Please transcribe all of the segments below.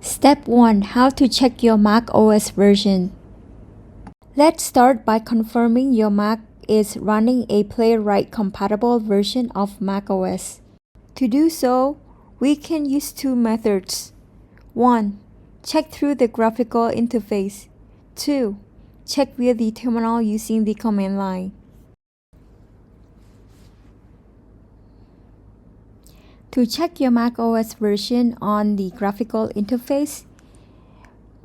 Step 1. How to check your macOS version. Let's start by confirming your Mac is running a Playwright compatible version of macOS. To do so, we can use two methods. 1. Check through the graphical interface. 2. Check via the terminal using the command line. To check your macOS version on the graphical interface,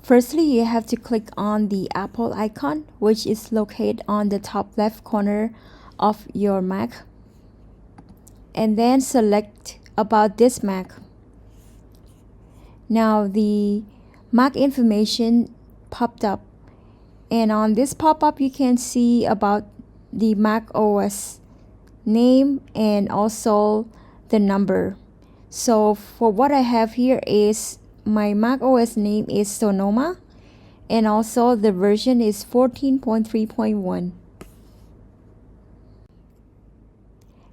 firstly, you have to click on the Apple icon, which is located on the top left corner of your Mac, and then select About this Mac. Now the Mac information popped up, and on this pop-up you can see about the Mac OS name and also the number. So for what I have here is my Mac OS name is Sonoma, and also the version is 14.3.1.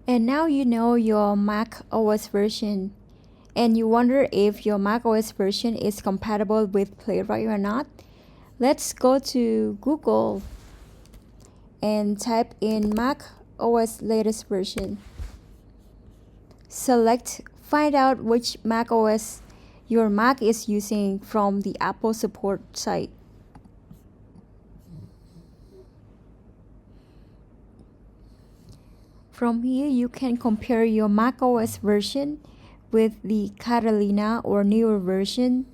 And now you know your Mac OS version, and you wonder if your Mac OS version is compatible with Playwright or not. Let's go to Google and type in Mac OS latest version. Select Find out which Mac OS your Mac is using from the Apple support site. From here, you can compare your Mac OS version with the Catalina or newer version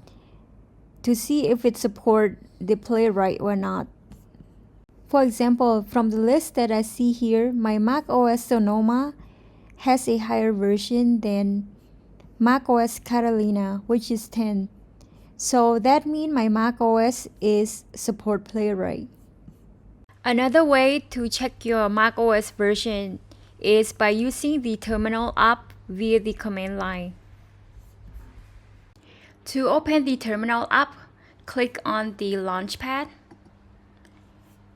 to see if it supports the Playwright or not. For example, from the list that I see here, my Mac OS Sonoma has a higher version than Mac OS Catalina, which is 10. So that means my Mac OS is support Playwright. Another way to check your Mac OS version is by using the terminal app via the command line. To open the terminal app, click on the launchpad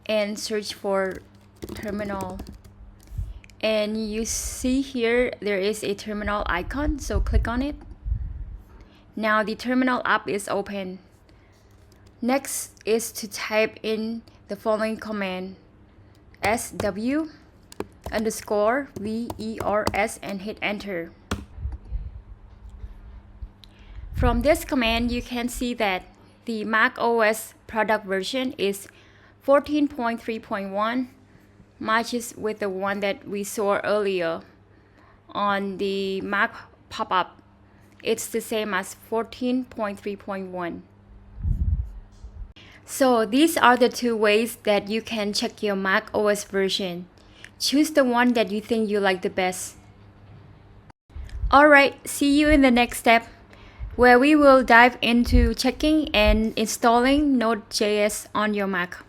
and search for terminal. And you see here there is a terminal icon, so click on it. Now the terminal app is open. Next is to type in the following command: sw_vers and hit enter. From this command, you can see that the Mac OS product version is 14.3.1, matches with the one that we saw earlier on the Mac pop-up. It's the same as 14.3.1. So these are the two ways that you can check your Mac OS version. Choose the one that you think you like the best. Alright, see you in the next step, where we will dive into checking and installing Node.js on your Mac.